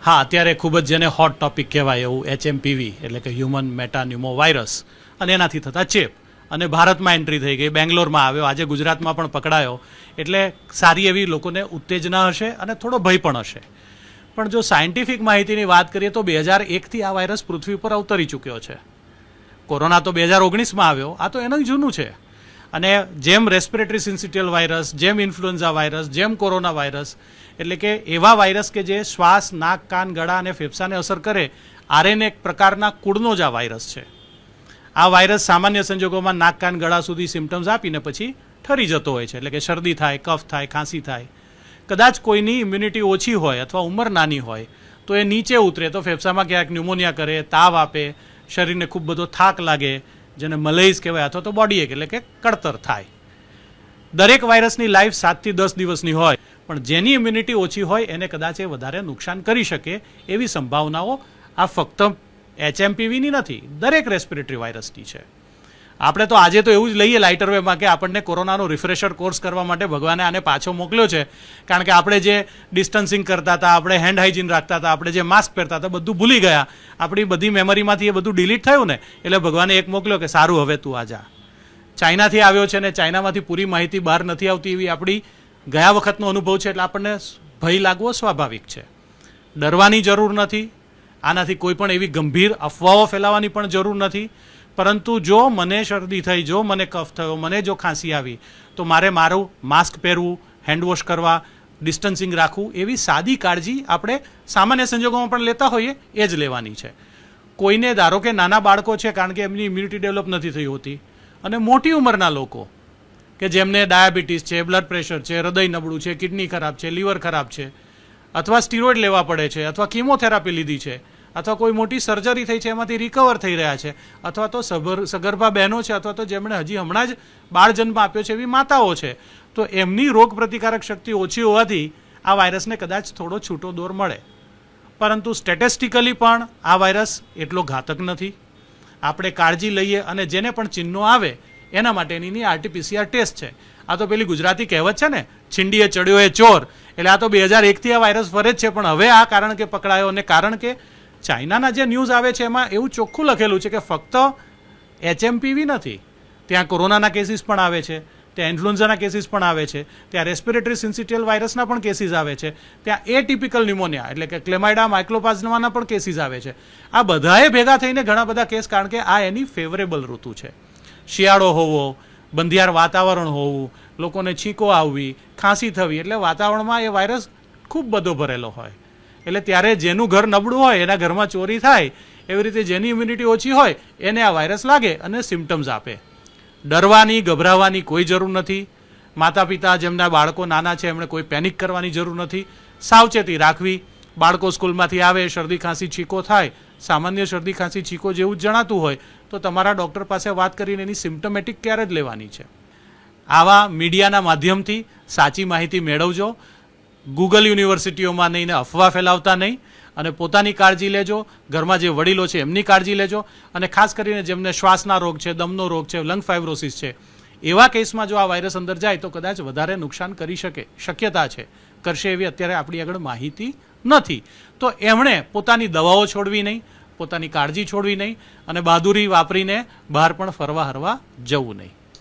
હા, અત્યારે ખૂબ જ જેને હોટ ટોપિક કહેવાય એવું HMPV એટલે કે હ્યુમન મેટાન્યુમો વાયરસ અને એનાથી થતા ચેપ અને ભારતમાં એન્ટ્રી થઈ ગઈ, બેંગ્લોરમાં આવ્યો, આજે ગુજરાતમાં પણ પકડાયો. એટલે સારી એવી લોકોને ઉત્તેજના હશે અને થોડો ભય પણ હશે. પણ જો સાયન્ટિફિક માહિતીની વાત કરીએ તો 2001થી આ વાયરસ પૃથ્વી પર અવતરી ચૂક્યો છે. કોરોના તો 2019માં આવ્યો, આ તો એનું જૂનું છે. અને જેમ રેસ્પિરેટરી સિન્સિટિયલ વાયરસ, જેમ ઇન્ફ્લુએન્ઝા વાયરસ, જેમ કોરોના વાયરસ, એટલે કે એવા વાયરસ કે જે શ્વાસ, નાક, કાન, ગળા અને ફેફસાને અસર કરે, RNA પ્રકારના કુળનો જ આ વાયરસ છે. આ વાયરસ સામાન્ય સંજોગોમાં નાક, કાન, ગળા સુધી સિમ્ટમ્સ આપીને પછી ઠરી જતો હોય છે. એટલે કે શરદી થાય, કફ થાય, ખાંસી થાય. કદાચ કોઈની ઇમ્યુનિટી ઓછી હોય અથવા ઉંમર નાની હોય તો એ નીચે ઉતરે તો ફેફસામાં ક્યાંક ન્યુમોનિયા કરે, તાવ આપે, શરીરને ખૂબ બધો થાક લાગે, જેને મલેરિયા કહેવાય, અથવા તો બોડી એક એટલે કે કળતર થાય. દરેક વાયરસની લાઈફ 7 થી 10 દિવસની હોય, પણ જેની ઇમ્યુનિટી ઓછી હોય એને કદાચ એ વધારે નુકસાન કરી શકે એવી સંભાવનાઓ આ ફક્ત HMPVની નથી, દરેક રેસ્પિરેટરી વાયરસની છે. આપણે તો આજે તો એવું જ લઈએ લાઇટર વેમાં કે આપણને કોરોનાનો રિફ્રેશર કોર્સ કરવા માટે ભગવાને આને પાછો મોકલ્યો છે, કારણ કે આપણે જે ડિસ્ટન્સિંગ કરતા હતા, આપણે હેન્ડ હાઇજીન રાખતા હતા, આપણે જે માસ્ક પહેરતા હતા, બધું ભૂલી ગયા. આપણી બધી મેમરીમાંથી એ બધું ડિલીટ થયું ને, એટલે ભગવાને એક મોકલ્યો કે સારું હવે તું આ જા. ચાઇનાથી આવ્યો છે ને ચાઇનામાંથી પૂરી માહિતી બહાર નથી આવતી એવી આપણી ગયા વખતનો અનુભવ છે, એટલે આપણને ભય લાગવો સ્વાભાવિક છે. ડરવાની જરૂર નથી, આનાથી કોઈ પણ એવી ગંભીર અફવાઓ ફેલાવવાની પણ જરૂર નથી. પરંતુ જો મને શરદી થઈ, જો મને કફ થયો, મને જો ખાંસી આવી, તો મારે મારું માસ્ક પહેરવું, હેન્ડવોશ કરવા, ડિસ્ટન્સિંગ રાખવું, એવી સાદી કાળજી આપણે સામાન્ય સંજોગોમાં પણ લેતા હોઈએ એ જ લેવાની છે. કોઈને ધારો કે નાના બાળકો છે, કારણ કે એમની ઇમ્યુનિટી ડેવલપ નથી થઈ હોતી, અને મોટી ઉંમરના લોકો કે જેમને ડાયાબિટીસ છે, બ્લડ પ્રેશર છે, હૃદય નબળું છે, કિડની ખરાબ છે, લીવર ખરાબ છે, અથવા સ્ટીરોઇડ લેવા પડે છે, અથવા કીમોથેરાપી લીધી છે, અથવા કોઈ મોટી સર્જરી થઈ છે એમાંથી રિકવર થઈ રહ્યા છે, અથવા તો સગર્ભા બહેનો છે, અથવા તો જેમણે હજી હમણાં જ બાળ જન્મ આપ્યો છે એવી માતાઓ છે, તો એમની રોગ પ્રતિકારક શક્તિ ઓછી હોવાથી આ વાયરસને કદાચ થોડો છૂટો દોર મળે. પરંતુ સ્ટેટિસ્ટિકલી પણ આ વાયરસ એટલો ઘાતક નથી. આપણે કાળજી લઈએ અને જેને પણ ચિહ્નો આવે એના માટેની RT-PCR ટેસ્ટ છે. આ તો પેલી ગુજરાતી કહેવત છે ને, છીંડીએ ચડ્યો એ ચોર. એટલે આ તો 2001થી આ વાયરસ ફરે જ છે, પણ હવે આ કારણ કે પકડાયો, અને કારણ કે ચાઇનાના જે ન્યૂઝ આવે છે એમાં એવું ચોખ્ખું લખેલું છે કે ફક્ત HMPV નથી, ત્યાં કોરોનાના કેસીસ પણ આવે છે, ત્યાં ઇન્ફ્લુએન્ઝાના કેસીસ પણ આવે છે, ત્યાં રેસ્પિરેટરી સિન્સિટિયલ વાયરસના પણ કેસીસ આવે છે, ત્યાં એટિપિકલ ન્યુમોનિયા એટલે કે ક્લેમાઇડા માઇક્લોપ્લાઝમાના પણ કેસીસ આવે છે. આ બધાએ ભેગા થઈને ઘણા બધા કેસ, કારણ કે આ એની ફેવરેબલ ઋતુ છે. શિયાળો હોવો, બંધિયાર વાતાવરણ હોવું, લોકોને છીંકો આવવી, ખાંસી થવી, એટલે વાતાવરણમાં એ વાયરસ ખૂબ બધો ભરેલો હોય. એટલે ત્યારે જેનું ઘર નબળું હોય એના ઘરમાં ચોરી થાય, એવી રીતે જેની ઇમ્યુનિટી ઓછી હોય એને આ વાયરસ લાગે અને સિમ્ટમ્સ આપે. ડરવાની, ગભરાવાની કોઈ જરૂર નથી. માતા પિતા જેમના બાળકો નાના છે એમણે કોઈ પેનિક કરવાની જરૂર નથી. સાવચેતી રાખવી. બાળકો સ્કૂલમાંથી આવે, શરદી ખાંસી છીકો થાય, સામાન્ય શરદી ખાંસી છીકો જેવું જ જણાતું હોય તો તમારા ડૉક્ટર પાસે વાત કરીને એની સિમ્ટમેટિક કેર જ લેવાની છે. આવા મીડિયાના માધ્યમથી સાચી માહિતી મેળવજો. ગૂગલ યુનિવર્સિટીઓમાં નહીં ને અફવા ફેલાવતા નહીં, અને પોતાની કાળજી લેજો. ઘરમાં જે વડીલો છે એમની કાળજી લેજો, અને ખાસ કરીને જેમને શ્વાસના રોગ છે, દમનો રોગ છે, લંગ ફાઇબ્રોસિસ છે, એવા કેસમાં જો આ વાયરસ અંદર જાય તો કદાચ વધારે નુકસાન કરી શકે, શક્યતા છે. કરશે એવી અત્યારે આપણી આગળ માહિતી નથી. તો એમણે પોતાની દવાઓ છોડવી નહીં, પોતાની કાળજી છોડવી નહીં, અને બહાદુરી વાપરીને બહાર પણ ફરવા હરવા જવું નહીં.